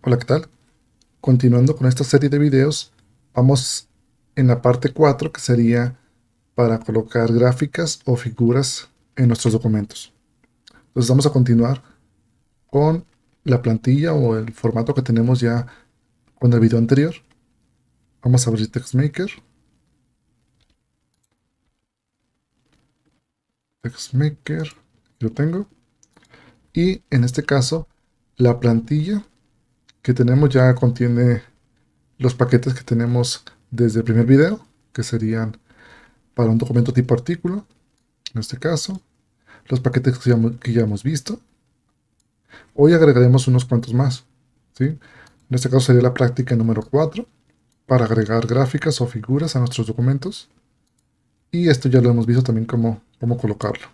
Hola, ¿qué tal? Continuando con esta serie de videos, vamos en la parte 4 que sería para colocar gráficas o figuras en nuestros documentos. Entonces vamos a continuar con la plantilla o el formato que tenemos ya con el video anterior. Vamos a abrir TextMaker, aquí lo tengo. Y en este caso, la plantilla que tenemos ya contiene los paquetes que tenemos desde el primer video, que serían para un documento tipo artículo, en este caso los paquetes que ya hemos visto. Hoy agregaremos unos cuantos más, ¿sí? En este caso sería la práctica número 4 para agregar gráficas o figuras a nuestros documentos. Y esto ya lo hemos visto también cómo colocarlo.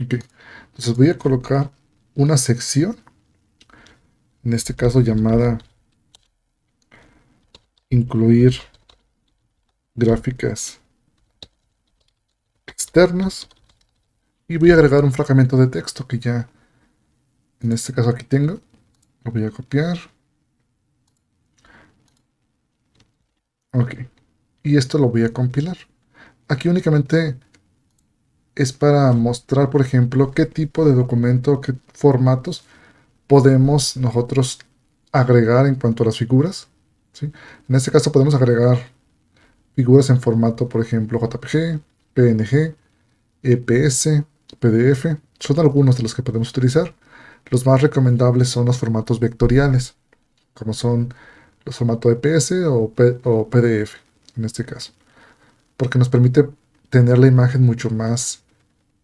¿Ok? Entonces voy a colocar una sección, en este caso llamada incluir gráficas externas. Y voy a agregar un fragmento de texto que ya en este caso aquí tengo. Lo voy a copiar. Ok. Y esto lo voy a compilar. Aquí únicamente es para mostrar, por ejemplo, qué tipo de documento, qué formatos podemos nosotros agregar en cuanto a las figuras, ¿sí? En este caso podemos agregar figuras en formato, por ejemplo, JPG, PNG, EPS, PDF. Son algunos de los que podemos utilizar. Los más recomendables son los formatos vectoriales, como son los formatos EPS o PDF, en este caso, porque nos permite tener la imagen mucho más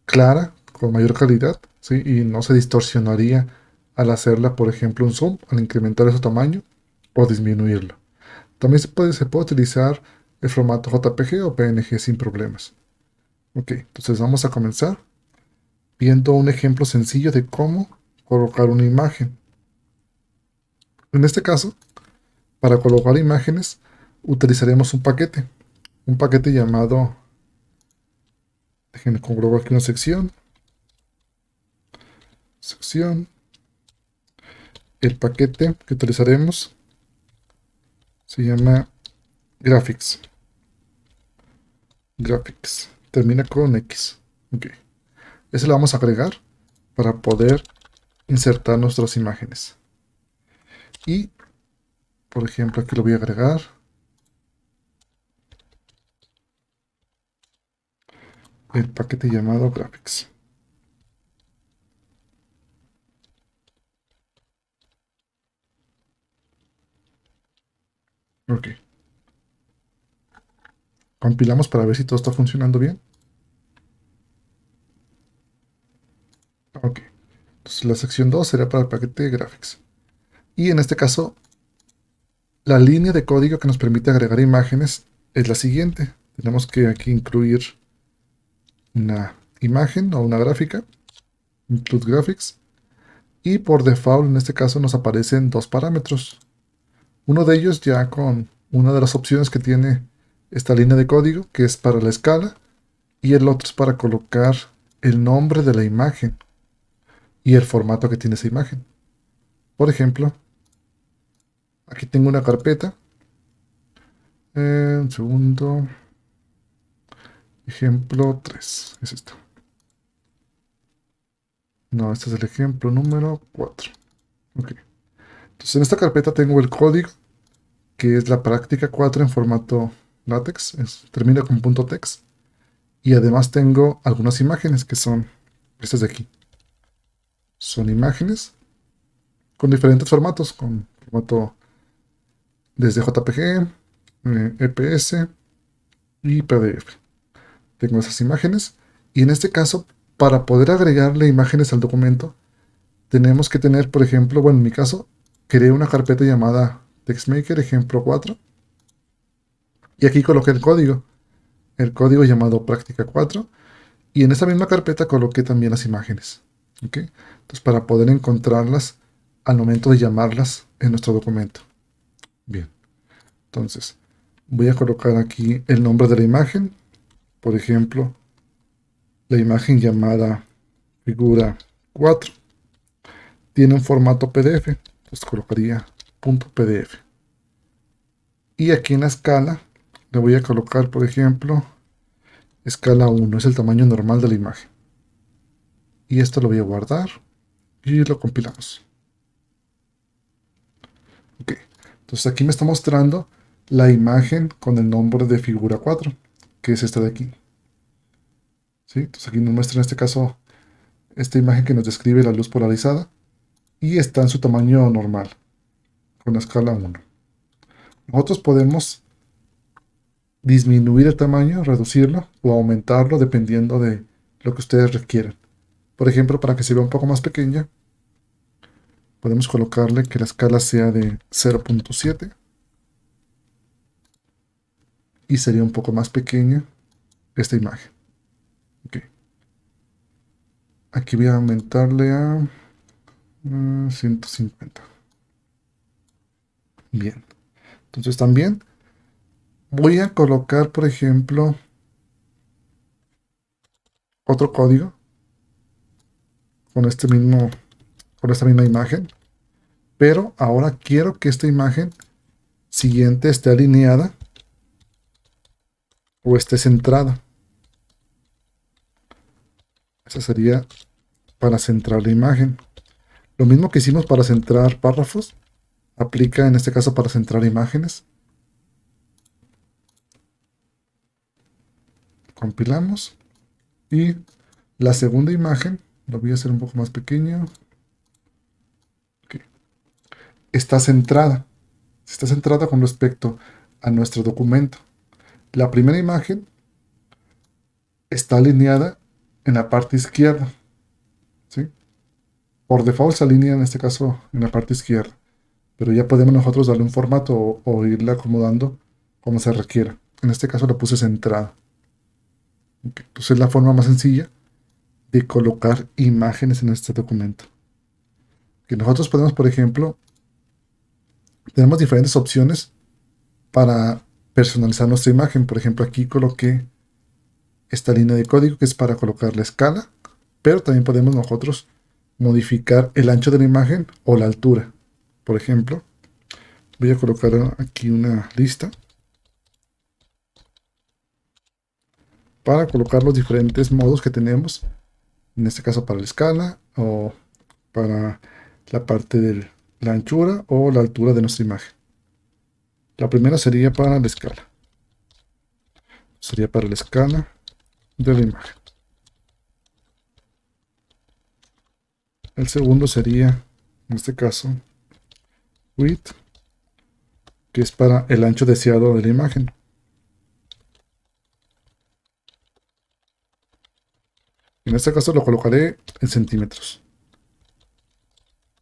clara, con mayor calidad, ¿sí? Y no se distorsionaría al hacerla, por ejemplo, un zoom, al incrementar su tamaño o disminuirlo. También se puede utilizar el formato JPG o PNG sin problemas. Ok, entonces vamos a comenzar viendo un ejemplo sencillo de cómo colocar una imagen. En este caso, para colocar imágenes, utilizaremos un paquete llamado, déjenme comprobar aquí una sección, el paquete que utilizaremos se llama Graphics. Graphics. Termina con X. Ok. Ese lo vamos a agregar para poder insertar nuestras imágenes. Y, por ejemplo, aquí lo voy a agregar. El paquete llamado Graphics. Ok. Compilamos para ver si todo está funcionando bien. Ok. Entonces la sección 2 será para el paquete Graphics. Y en este caso, la línea de código que nos permite agregar imágenes es la siguiente. Tenemos que aquí incluir una imagen o una gráfica, include graphics, y por default en este caso nos aparecen dos parámetros. Uno de ellos ya con una de las opciones que tiene esta línea de código, que es para la escala, y el otro es para colocar el nombre de la imagen y el formato que tiene esa imagen. Por ejemplo, aquí tengo una carpeta. Un segundo. Ejemplo 3. Es esto. No, este es el ejemplo número 4. Ok. Entonces en esta carpeta tengo el código, que es la práctica 4 en formato látex. Termina con .text. Y además tengo algunas imágenes que son estas de aquí. Son imágenes con diferentes formatos, con formato desde JPG, EPS y PDF. Tengo esas imágenes y en este caso, para poder agregarle imágenes al documento, tenemos que tener, por ejemplo, bueno, en mi caso, creé una carpeta llamada TextMaker ejemplo 4 y aquí coloqué el código llamado práctica 4 y en esa misma carpeta coloqué también las imágenes. ¿Ok? Entonces, para poder encontrarlas al momento de llamarlas en nuestro documento. Bien, entonces voy a colocar aquí el nombre de la imagen, por ejemplo, la imagen llamada figura 4 tiene un formato PDF, entonces colocaría .pdf. Y aquí en la escala le voy a colocar, por ejemplo, escala 1, es el tamaño normal de la imagen. Y esto lo voy a guardar y lo compilamos. Ok, entonces aquí me está mostrando la imagen con el nombre de figura 4, que es esta de aquí. ¿Sí? Entonces aquí nos muestra en este caso esta imagen que nos describe la luz polarizada y está en su tamaño normal, con la escala 1. Nosotros podemos disminuir el tamaño, reducirlo o aumentarlo dependiendo de lo que ustedes requieran. Por ejemplo, para que se vea un poco más pequeña, podemos colocarle que la escala sea de 0.7 y sería un poco más pequeña esta imagen. Okay. Aquí voy a aumentarle a 150. Bien. Entonces también voy a colocar, por ejemplo, otro código con con esta misma imagen, pero ahora quiero que esta imagen siguiente esté alineada o esté centrada. Esa sería para centrar la imagen. Lo mismo que hicimos para centrar párrafos, aplica en este caso para centrar imágenes. Compilamos y la segunda imagen, lo voy a hacer un poco más pequeño. Okay. Está centrada. Está centrada con respecto a nuestro documento. La primera imagen está alineada en la parte izquierda. ¿Sí? Por default se alinea en este caso en la parte izquierda. Pero ya podemos nosotros darle un formato o irle acomodando como se requiera. En este caso lo puse centrada. Okay. Entonces es la forma más sencilla de colocar imágenes en este documento. Que nosotros podemos, por ejemplo, tenemos diferentes opciones para personalizar nuestra imagen. Por ejemplo, aquí coloqué esta línea de código que es para colocar la escala, pero también podemos nosotros modificar el ancho de la imagen o la altura. Por ejemplo, voy a colocar aquí una lista para colocar los diferentes modos que tenemos, en este caso para la escala o para la parte de la anchura o la altura de nuestra imagen. La primera sería para la escala. Sería para la escala de la imagen. El segundo sería, en este caso, width, que es para el ancho deseado de la imagen. En este caso lo colocaré en centímetros.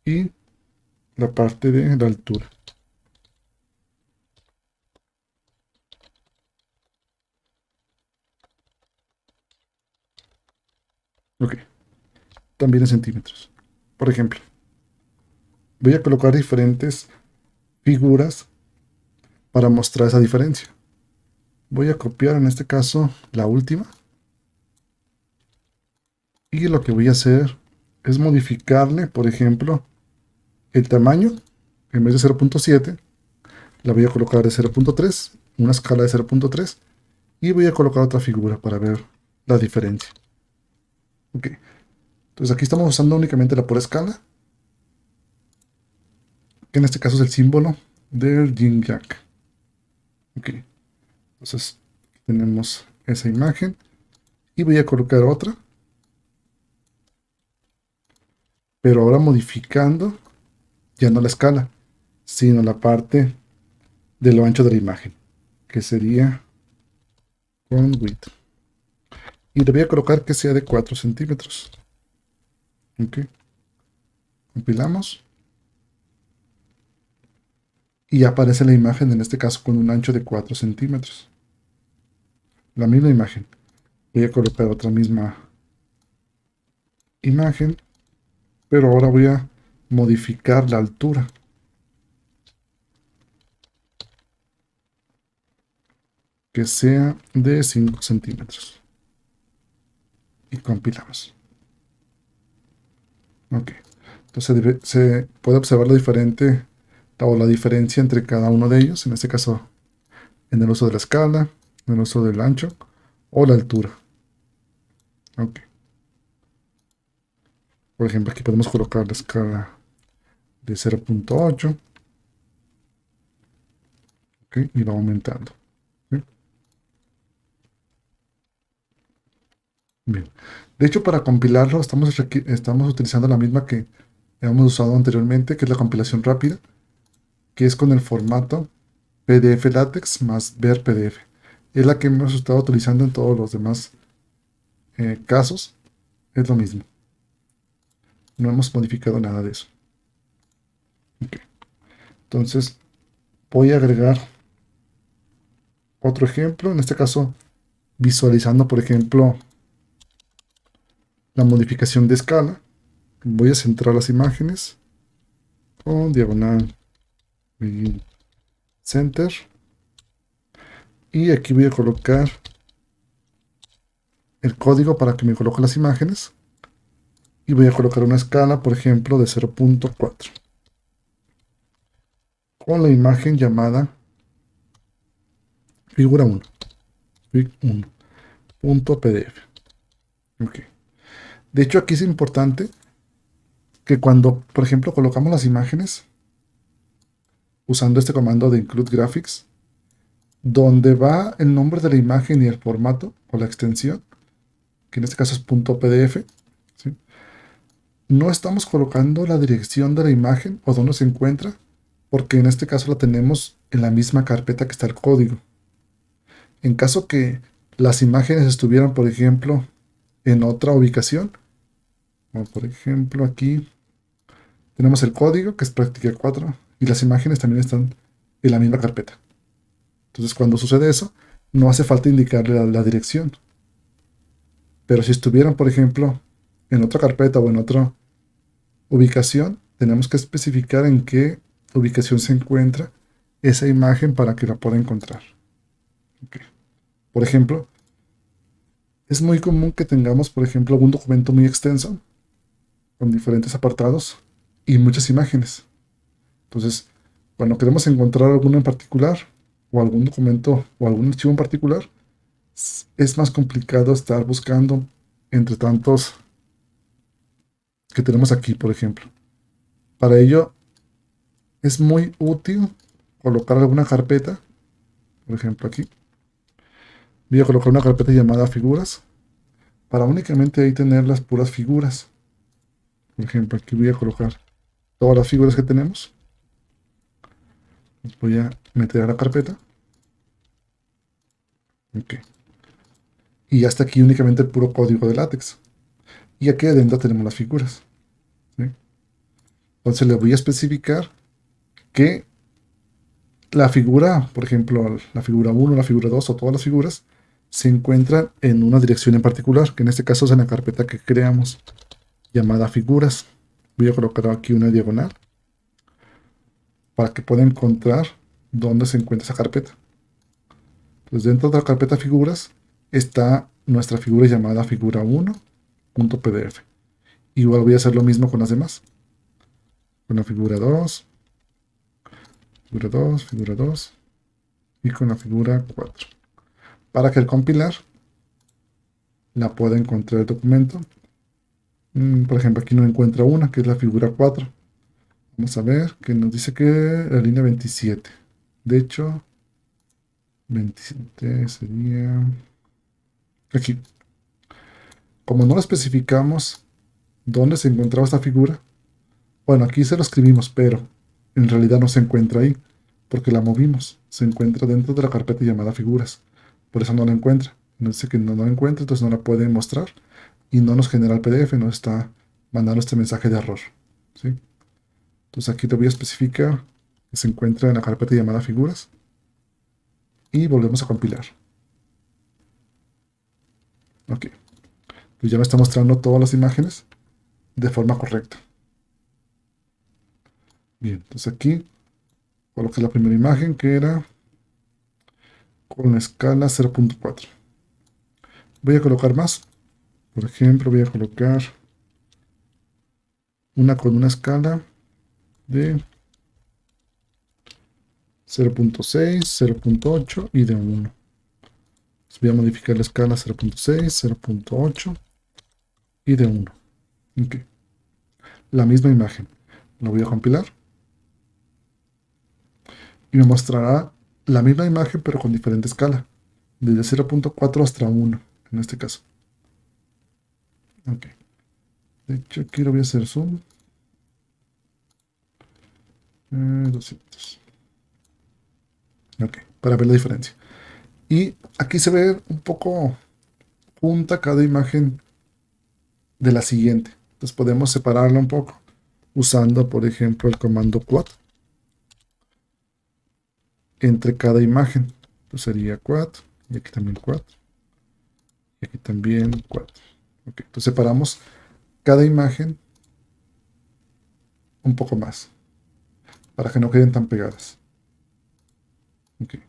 Y la parte de la altura. Ok, también en centímetros. Por ejemplo, voy a colocar diferentes figuras para mostrar esa diferencia. Voy a copiar en este caso la última. Y lo que voy a hacer es modificarle, por ejemplo, el tamaño. En vez de 0.7, la voy a colocar de 0.3, una escala de 0.3. Y voy a colocar otra figura para ver la diferencia. Ok, entonces aquí estamos usando únicamente la pura escala, que en este caso es el símbolo del yin yang. Ok, entonces tenemos esa imagen y voy a colocar otra, pero ahora modificando ya no la escala, sino la parte de lo ancho de la imagen, que sería con width. Y le voy a colocar que sea de 4 centímetros. Ok, compilamos. Y aparece la imagen, en este caso con un ancho de 4 centímetros. La misma imagen. Voy a colocar otra misma imagen, pero ahora voy a modificar la altura. Que sea de 5 centímetros. Y compilamos. Ok. Entonces se puede observar la diferente o la diferencia entre cada uno de ellos, en este caso en el uso de la escala, en el uso del ancho o la altura. Ok. Por ejemplo, aquí podemos colocar la escala de 0.8, ¿ok? Y va aumentando. ¿Sí? Bien. De hecho, para compilarlo estamos utilizando la misma que hemos usado anteriormente, que es la compilación rápida, que es con el formato PDF LaTeX más ver PDF. Es la que hemos estado utilizando en todos los demás casos. Es lo mismo. No hemos modificado nada de eso. Ok. Entonces, voy a agregar otro ejemplo. En este caso, visualizando, por ejemplo, la modificación de escala. Voy a centrar las imágenes con diagonal y center. Y aquí voy a colocar el código para que me coloque las imágenes. Y voy a colocar una escala, por ejemplo, de 0.4. Con la imagen llamada figura 1. Fig 1. Punto PDF. Ok. De hecho, aquí es importante que cuando, por ejemplo, colocamos las imágenes usando este comando de include graphics, donde va el nombre de la imagen y el formato o la extensión, que en este caso es .pdf, ¿sí? No estamos colocando la dirección de la imagen o dónde se encuentra, porque en este caso la tenemos en la misma carpeta que está el código. En caso que las imágenes estuvieran, por ejemplo, en otra ubicación, como por ejemplo aquí tenemos el código que es práctica 4 y las imágenes también están en la misma carpeta. Entonces, cuando sucede eso, no hace falta indicarle la dirección. Pero si estuvieran, por ejemplo, en otra carpeta o en otra ubicación, tenemos que especificar en qué ubicación se encuentra esa imagen para que la pueda encontrar. Okay. Por ejemplo, es muy común que tengamos, por ejemplo, algún documento muy extenso con diferentes apartados y muchas imágenes. Entonces, cuando queremos encontrar alguno en particular o algún documento o algún archivo en particular, es más complicado estar buscando entre tantos que tenemos aquí, por ejemplo. Para ello es muy útil colocar alguna carpeta, por ejemplo aquí. Voy a colocar una carpeta llamada figuras para únicamente ahí tener las puras figuras. Por ejemplo, aquí voy a colocar todas las figuras que tenemos. Las voy a meter a la carpeta. Ok. Y hasta aquí únicamente el puro código de látex. Y aquí adentro tenemos las figuras. ¿Sí? Entonces le voy a especificar que la figura, por ejemplo, la figura 1, la figura 2 o todas las figuras se encuentran en una dirección en particular, que en este caso es en la carpeta que creamos, llamada figuras. Voy a colocar aquí una diagonal para que pueda encontrar dónde se encuentra esa carpeta. Entonces, dentro de la carpeta figuras está nuestra figura llamada figura 1.pdf. Igual voy a hacer lo mismo con las demás. Con la figura 2, figura 2, figura 2 y con la figura 4. Para que al compilar la pueda encontrar el documento. Por ejemplo, aquí no encuentra una, que es la figura 4. Vamos a ver, que nos dice que la línea 27. De hecho, 27 sería aquí. Como no lo especificamos dónde se encontraba esta figura, bueno, aquí se lo escribimos, pero en realidad no se encuentra ahí, porque la movimos. Se encuentra dentro de la carpeta llamada figuras. Por eso no la encuentra. Nos dice que no la encuentra, entonces no la puede mostrar y no nos genera el PDF, nos está mandando este mensaje de error. ¿Sí? Entonces aquí te voy a especificar que se encuentra en la carpeta llamada figuras y volvemos a compilar. Ok, pues ya me está mostrando todas las imágenes de forma correcta. Bien, entonces aquí coloqué la primera imagen que era con la escala 0.4. Voy a colocar más. Por ejemplo, voy a colocar una con una escala de 0.6, 0.8 y de 1. Voy a modificar la escala 0.6, 0.8 y de 1. Okay. La misma imagen. Lo voy a compilar. Y me mostrará la misma imagen pero con diferente escala. Desde 0.4 hasta 1 en este caso. Ok. De hecho aquí lo voy a hacer zoom. 200. Ok, para ver la diferencia. Y aquí se ve un poco junta cada imagen de la siguiente. Entonces podemos separarla un poco usando, por ejemplo, el comando quad entre cada imagen. Entonces sería quad, y aquí también quad, y aquí también quad. Okay, entonces separamos cada imagen un poco más para que no queden tan pegadas. Okay.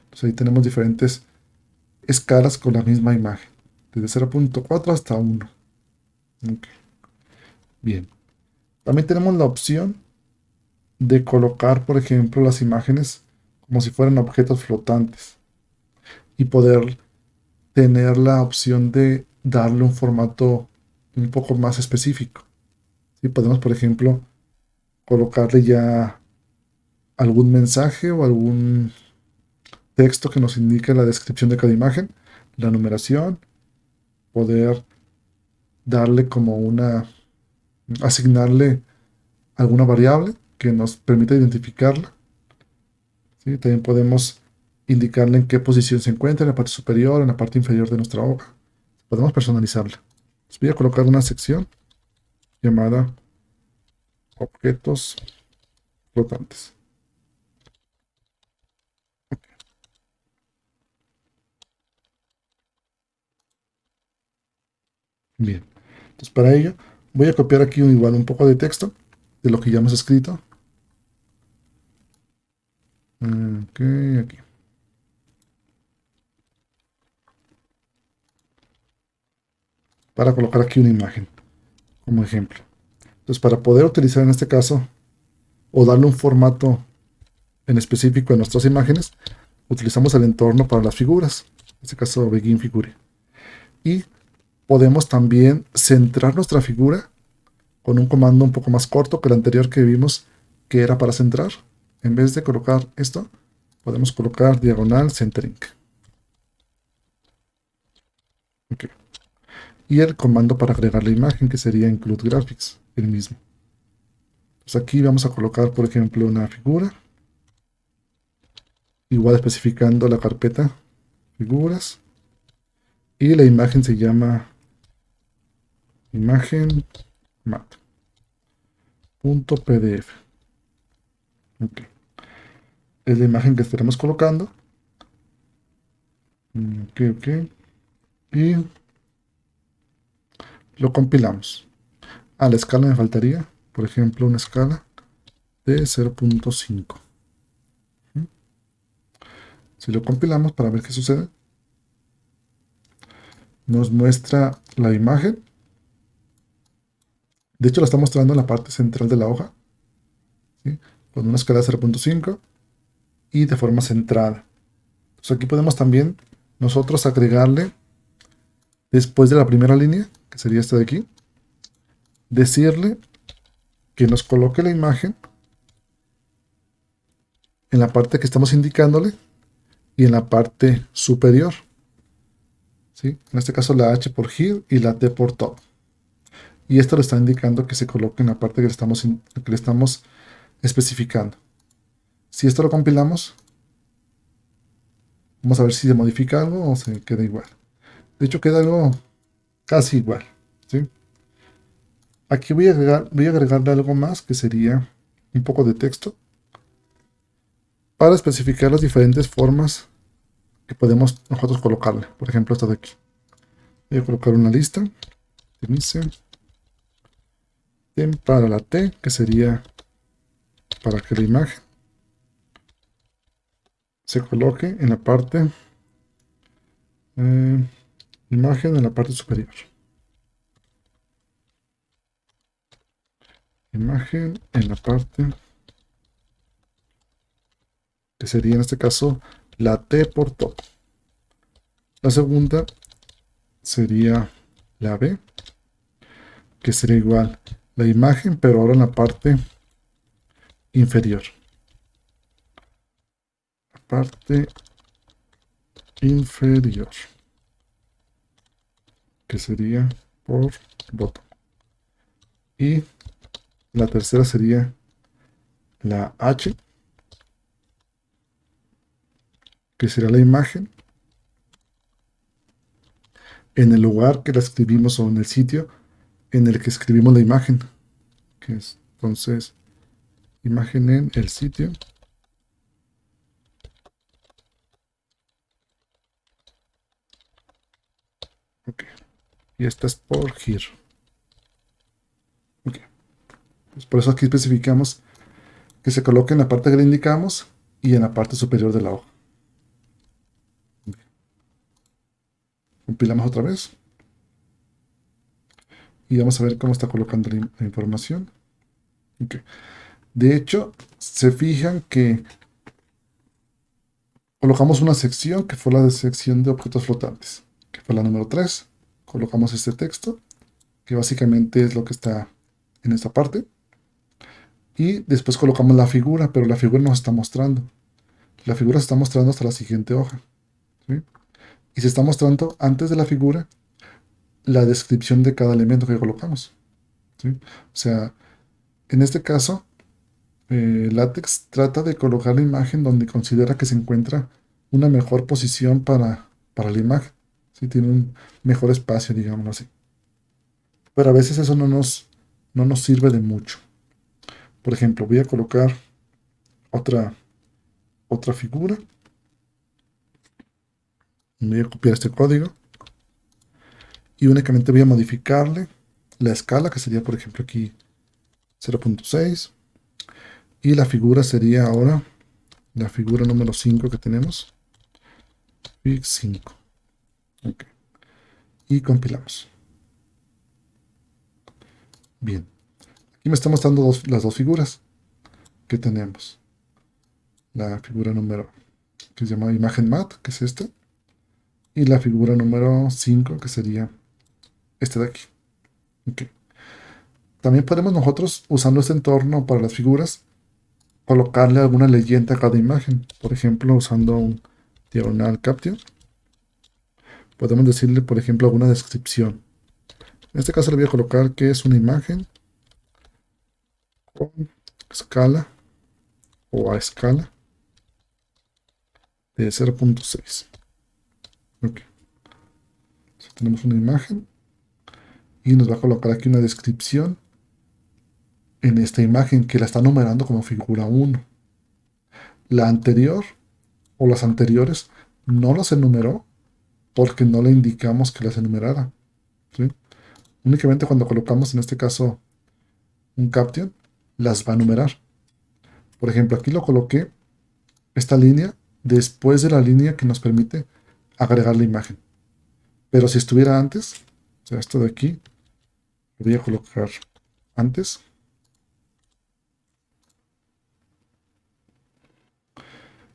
Entonces ahí tenemos diferentes escalas con la misma imagen, desde 0.4 hasta 1. Okay. Bien. También tenemos la opción de colocar, por ejemplo, las imágenes como si fueran objetos flotantes y poder tener la opción de darle un formato un poco más específico. ¿Sí? Podemos, por ejemplo, colocarle ya algún mensaje o algún texto que nos indique la descripción de cada imagen, la numeración, poder darle como asignarle alguna variable que nos permita identificarla. ¿Sí? También podemos indicarle en qué posición se encuentra, en la parte superior, en la parte inferior de nuestra hoja. Podemos personalizarla. Les voy a colocar una sección llamada objetos flotantes. Bien. Entonces para ello voy a copiar aquí igual un poco de texto de lo que ya hemos escrito. Ok, aquí. Para colocar aquí una imagen como ejemplo. Entonces para poder utilizar en este caso o darle un formato en específico a nuestras imágenes, utilizamos el entorno para las figuras. En este caso Begin Figure. Y podemos también centrar nuestra figura con un comando un poco más corto que el anterior que vimos que era para centrar. En vez de colocar esto, podemos colocar diagonal centering. Okay. Y el comando para agregar la imagen que sería include graphics, el mismo. Pues aquí vamos a colocar, por ejemplo, una figura. Igual especificando la carpeta figuras. Y la imagen se llama imagen mat.pdf. Okay. Es la imagen que estaremos colocando. Ok. Y lo compilamos. A la escala me faltaría, por ejemplo, una escala de 0.5. Si lo compilamos para ver qué sucede, nos muestra la imagen. De hecho, la está mostrando en la parte central de la hoja, ¿sí? Con una escala de 0.5 y de forma centrada. Entonces aquí podemos también nosotros agregarle, después de la primera línea, que sería esta de aquí, decirle que nos coloque la imagen en la parte que estamos indicándole y en la parte superior. ¿Sí? En este caso la H por here y la T por top. Y esto le está indicando que se coloque en la parte que le estamos especificando. Si esto lo compilamos, vamos a ver si se modifica algo o se queda igual. De hecho queda algo casi igual. ¿Sí? Aquí voy a agregarle algo más que sería un poco de texto para especificar las diferentes formas que podemos nosotros colocarle. Por ejemplo, esta de aquí. Voy a colocar una lista. Dice para la T, que sería para que la imagen se coloque en la parte imagen en la parte superior. Imagen en la parte que sería en este caso la T por top. La segunda sería la B, que sería igual la imagen, pero ahora en la parte inferior. La parte inferior, que sería por botón. Y la tercera sería la H, que sería la imagen, en el lugar que la escribimos o en el sitio en el que escribimos la imagen. Que es, entonces, imagen en el sitio. Ok. Y esta es por here. Ok. Pues por eso aquí especificamos que se coloque en la parte que le indicamos y en la parte superior de la hoja. Compilamos otra vez. Y vamos a ver cómo está colocando la información. Okay. De hecho, se fijan que colocamos una sección que fue la de sección de objetos flotantes, que fue la número 3. Colocamos este texto, que básicamente es lo que está en esta parte. Y después colocamos la figura, pero la figura nos está mostrando. La figura se está mostrando hasta la siguiente hoja. ¿Sí? Y se está mostrando antes de la figura la descripción de cada elemento que colocamos. ¿Sí? O sea, en este caso, LaTeX trata de colocar la imagen donde considera que se encuentra una mejor posición para la imagen. ¿Sí? Tiene un mejor espacio, digámoslo así. Pero a veces eso no nos sirve de mucho. Por ejemplo, voy a colocar otra figura. Voy a copiar este código. Y únicamente voy a modificarle la escala, que sería, por ejemplo, aquí 0.6. Y la figura sería ahora la figura número 5 que tenemos. Fig 5. Okay. Y compilamos. Bien. Aquí me está mostrando las dos figuras que tenemos. La figura número que se llama imagen mat, que es esta. Y la figura número 5, que sería este de aquí. Okay. También podemos nosotros, usando este entorno para las figuras, colocarle alguna leyenda a cada imagen. Por ejemplo, usando un diagonal caption, podemos decirle, por ejemplo, alguna descripción. En este caso le voy a colocar que es una imagen con escala o a escala de 0.6. Okay. Entonces, tenemos una imagen y nos va a colocar aquí una descripción en esta imagen que la está numerando como figura 1. La anterior o las anteriores no las enumeró porque no le indicamos que las enumerara. ¿Sí? Únicamente cuando colocamos en este caso un caption, las va a numerar. Por ejemplo, aquí lo coloqué esta línea después de la línea que nos permite agregar la imagen. Pero si estuviera antes, o sea, esto de aquí, lo voy a colocar antes.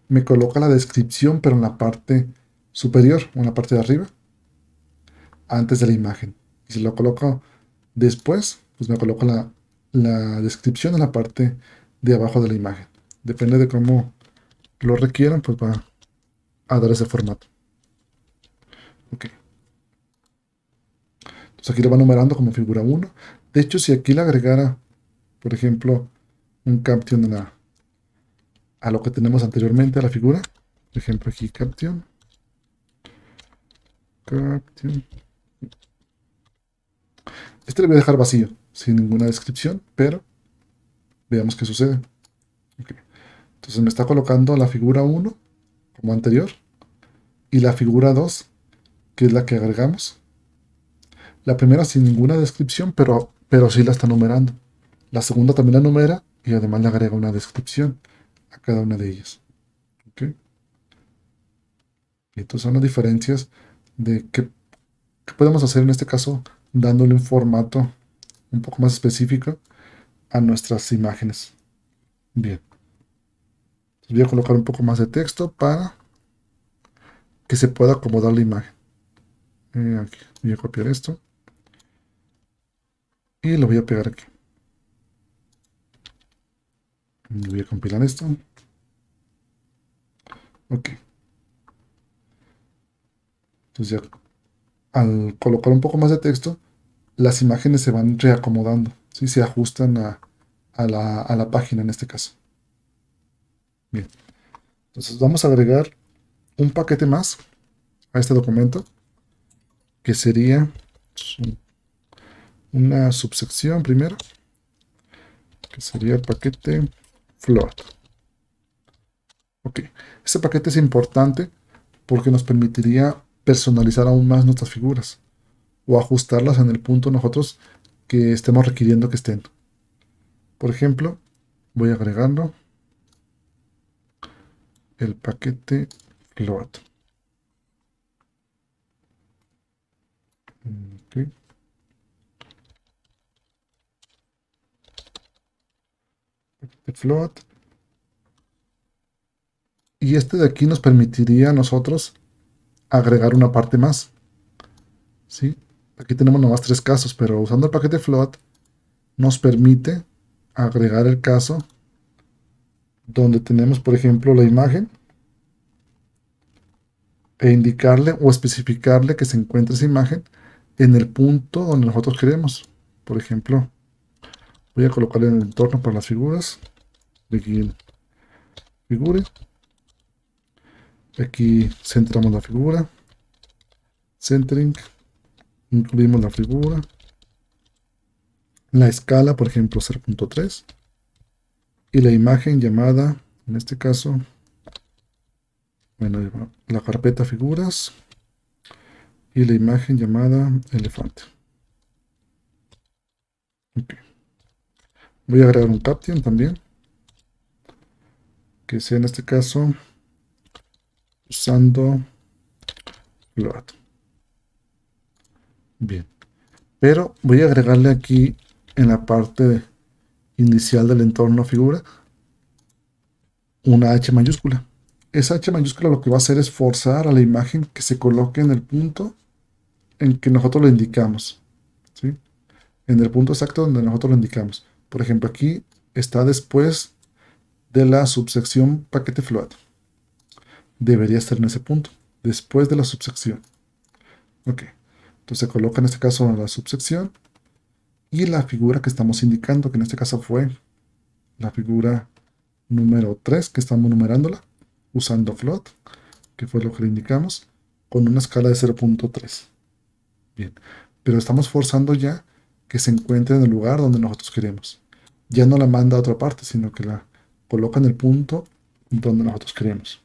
Me coloca la descripción, pero en la parte superior o en la parte de arriba, antes de la imagen. Y si lo coloco después, pues me coloca la descripción en la parte de abajo de la imagen. Depende de cómo lo requieran, pues va a dar ese formato. Ok. Entonces aquí lo va numerando como figura 1. De hecho, si aquí le agregara, por ejemplo, un caption a lo que tenemos anteriormente a la figura, por ejemplo aquí caption, este le voy a dejar vacío, sin ninguna descripción, pero veamos qué sucede. Okay. Entonces me está colocando la figura 1 como anterior y la figura 2, que es la que agregamos. La primera sin ninguna descripción, pero sí la está numerando. La segunda también la numera y además le agrega una descripción a cada una de ellas. ¿Okay? Y estas son las diferencias de qué podemos hacer en este caso dándole un formato un poco más específico a nuestras imágenes. Bien. Entonces Voy a colocar un poco más de texto para que se pueda acomodar la imagen. Aquí. Voy a copiar esto y lo voy a pegar aquí. Voy a compilar esto. Ok. Entonces ya al colocar un poco más de texto, las imágenes se van reacomodando, ¿sí? Se ajustan a la página en este caso. Bien. Entonces vamos a agregar un paquete más a este documento, que sería una subsección primero, que sería el paquete float. Ok. Este paquete es importante porque nos permitiría personalizar aún más nuestras figuras o ajustarlas en el punto nosotros que estemos requiriendo que estén. Por ejemplo, voy a agregarlo el paquete float. Ok. Paquete float. Y este de aquí nos permitiría a nosotros agregar una parte más. ¿Sí? Aquí tenemos nomás 3 casos, pero usando el paquete float nos permite agregar el caso donde tenemos, por ejemplo, la imagen e indicarle o especificarle que se encuentre esa imagen en el punto donde nosotros queremos. Por ejemplo, voy a colocarle en el entorno para las figuras. Begin figure. Aquí centramos la figura. Centering. Incluimos la figura. La escala, por ejemplo, 0.3. Y la imagen llamada, en este caso, bueno, la carpeta figuras. Y la imagen llamada elefante. Okay. Voy a agregar un caption también, que sea en este caso usando float. Bien, pero voy a agregarle aquí en la parte inicial del entorno figura una H mayúscula. Esa H mayúscula lo que va a hacer es forzar a la imagen que se coloque en el punto en que nosotros lo indicamos, ¿sí? En el punto exacto donde nosotros lo indicamos. Por ejemplo, aquí está después de la subsección paquete float. Debería estar en ese punto, después de la subsección. Ok, entonces se coloca en este caso la subsección y la figura que estamos indicando, que en este caso fue la figura número 3, que estamos numerándola, usando float, que fue lo que le indicamos, con una escala de 0.3. Bien, pero estamos forzando ya que se encuentre en el lugar donde nosotros queremos. Ya no la manda a otra parte, sino que la coloca en el punto donde nosotros queremos.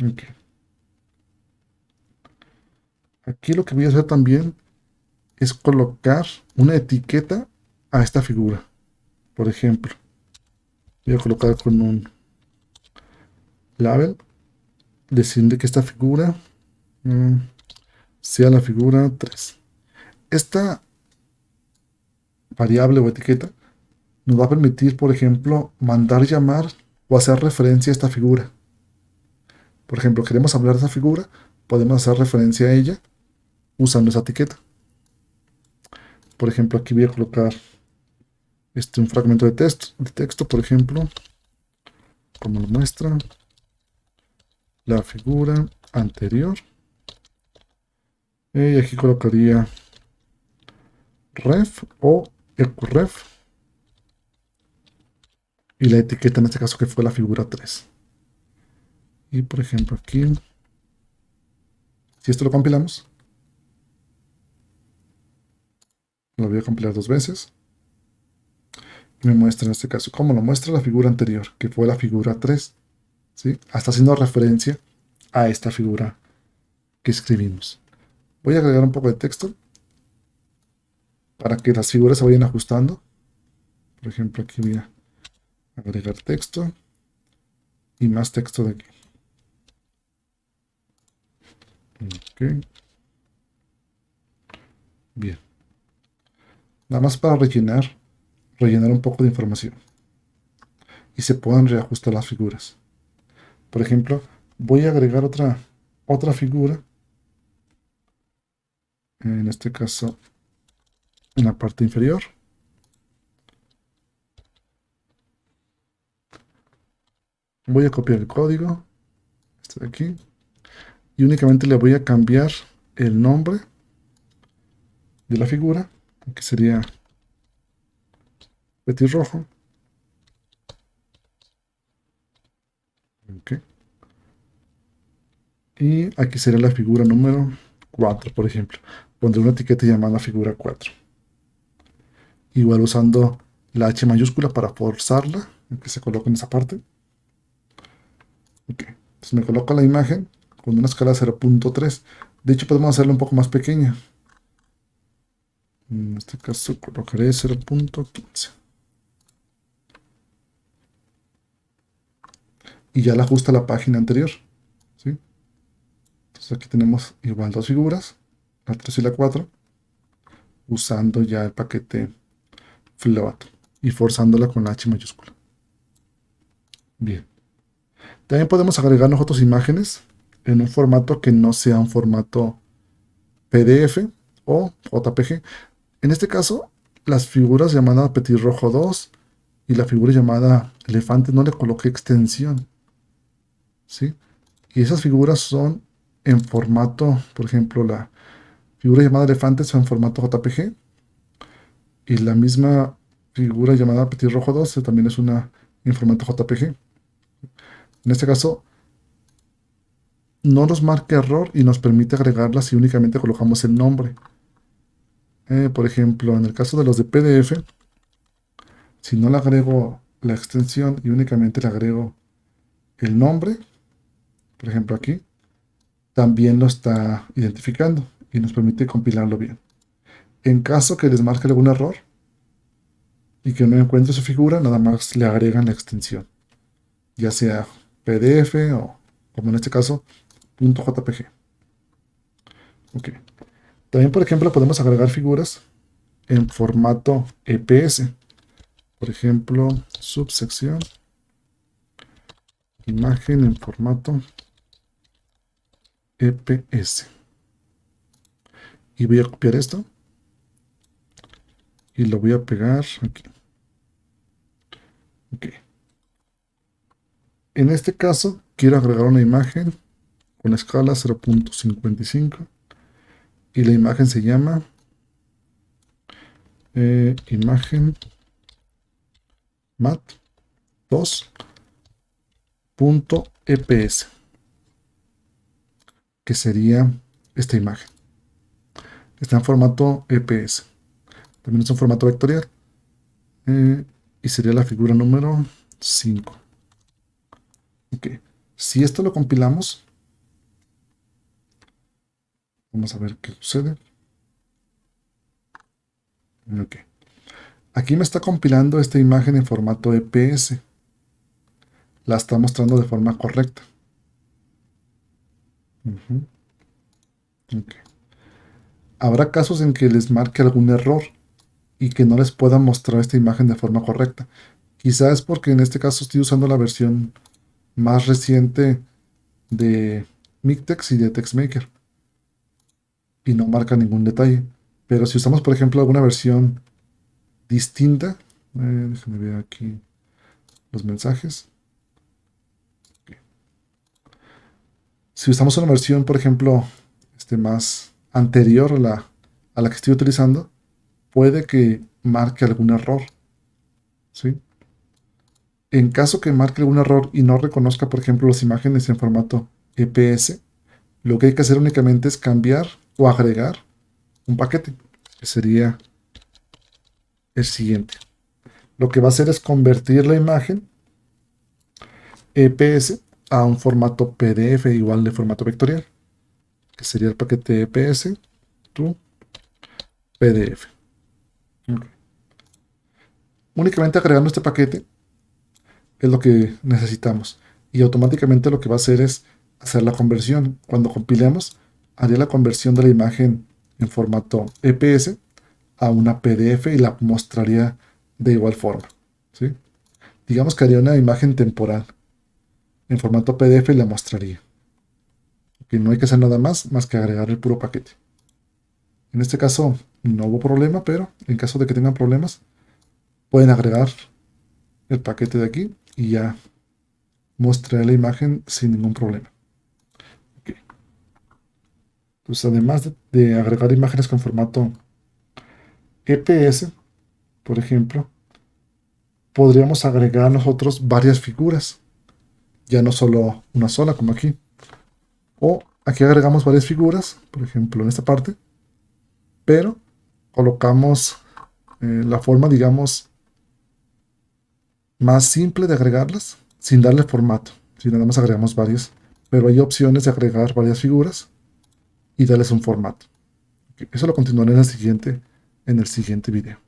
Ok. Aquí lo que voy a hacer también es colocar una etiqueta a esta figura. Por ejemplo, voy a colocar con un label, decirle que esta figura mm, sea la figura 3. Esta variable o etiqueta nos va a permitir, por ejemplo, mandar llamar o hacer referencia a esta figura. Por ejemplo, queremos hablar de esta figura, podemos hacer referencia a ella usando esa etiqueta. Por ejemplo, aquí voy a colocar un fragmento de texto, por ejemplo, como lo muestra la figura anterior. Y aquí colocaría ref o ecuref. Y la etiqueta en este caso que fue la figura 3. Y por ejemplo aquí, si esto lo compilamos, lo voy a compilar 2 veces. Y me muestra en este caso, como lo muestra la figura anterior, que fue la figura 3. ¿Sí? Hasta haciendo referencia a esta figura que escribimos. Voy a agregar un poco de texto para que las figuras se vayan ajustando. Por ejemplo, aquí voy a agregar texto y más texto de aquí. Ok. Bien. Nada más para rellenar un poco de información. y se puedan reajustar las figuras. Por ejemplo, voy a agregar otra figura, en este caso en la parte inferior. Voy a copiar el código, este de aquí, y únicamente le voy a cambiar el nombre de la figura, que sería petirrojo. Ok. Y aquí sería la figura número 4, por ejemplo. Pondré una etiqueta llamada figura 4. Igual usando la H mayúscula para forzarla, que se coloque en esa parte. Ok. Entonces me coloco la imagen con una escala 0.3. De hecho, podemos hacerla un poco más pequeña. En este caso colocaré 0.15. Y ya la ajusta a la página anterior. ¿Sí? Entonces aquí tenemos igual dos figuras, la 3 y la 4, usando ya el paquete float y forzándola con la H mayúscula. Bien. También podemos agregar nosotros imágenes en un formato que no sea un formato PDF o JPG. En este caso, las figuras llamadas petirrojo 2 y la figura llamada elefante no le coloqué extensión, ¿sí? Y esas figuras son en formato, por ejemplo, la figura llamada elefante son en formato JPG y la misma figura llamada petirrojo 2 también es una en formato JPG. En este caso, no nos marca error y nos permite agregarlas si únicamente colocamos el nombre. Por ejemplo, en el caso de los de PDF, si no le agrego la extensión y únicamente le agrego el nombre, por ejemplo aquí, también lo está identificando y nos permite compilarlo bien. En caso que les marque algún error y que no encuentre su figura, nada más le agregan la extensión, ya sea PDF o, como en este caso, .jpg. Ok. También, por ejemplo, podemos agregar figuras en formato EPS. Por ejemplo, subsección, imagen en formato EPS. Y voy a copiar esto y lo voy a pegar aquí. Ok. En este caso, quiero agregar una imagen con escala 0.55 y la imagen se llama imagen mat2.eps, que sería esta imagen. Está en formato EPS. También es un formato vectorial. Y sería la figura número 5. Ok. Si esto lo compilamos, vamos a ver qué sucede. Ok. Aquí me está compilando esta imagen en formato EPS. La está mostrando de forma correcta. Ok. Habrá casos en que les marque algún error y que no les pueda mostrar esta imagen de forma correcta. Quizás es porque en este caso estoy usando la versión más reciente de Mictex y de TextMaker y no marca ningún detalle. Pero si usamos, por ejemplo, alguna versión distinta, déjenme ver aquí los mensajes. Si usamos una versión, por ejemplo, más anterior a la que estoy utilizando, puede que marque algún error, ¿sí? En caso que marque algún error y no reconozca, por ejemplo, las imágenes en formato EPS, lo que hay que hacer únicamente es cambiar o agregar un paquete, que sería el siguiente. Lo que va a hacer es convertir la imagen EPS a un formato PDF igual de formato vectorial, que sería el paquete EPS to PDF. Okay. Únicamente agregando este paquete es lo que necesitamos. Y automáticamente lo que va a hacer es hacer la conversión. Cuando compilemos, haré la conversión de la imagen en formato EPS a una PDF y la mostraría de igual forma, ¿sí? Digamos que haría una imagen temporal en formato PDF y la mostraría. Que no hay que hacer nada más que agregar el puro paquete. En este caso no hubo problema, pero en caso de que tengan problemas, pueden agregar el paquete de aquí y ya mostraré la imagen sin ningún problema. Ok. Pues además de agregar imágenes con formato EPS, por ejemplo, podríamos agregar nosotros varias figuras, ya no solo una sola como aquí. O aquí agregamos varias figuras, por ejemplo en esta parte, pero colocamos la forma, digamos, más simple de agregarlas sin darle formato. Si nada más agregamos varias, pero hay opciones de agregar varias figuras y darles un formato. Ok, eso lo continuaré en el siguiente video.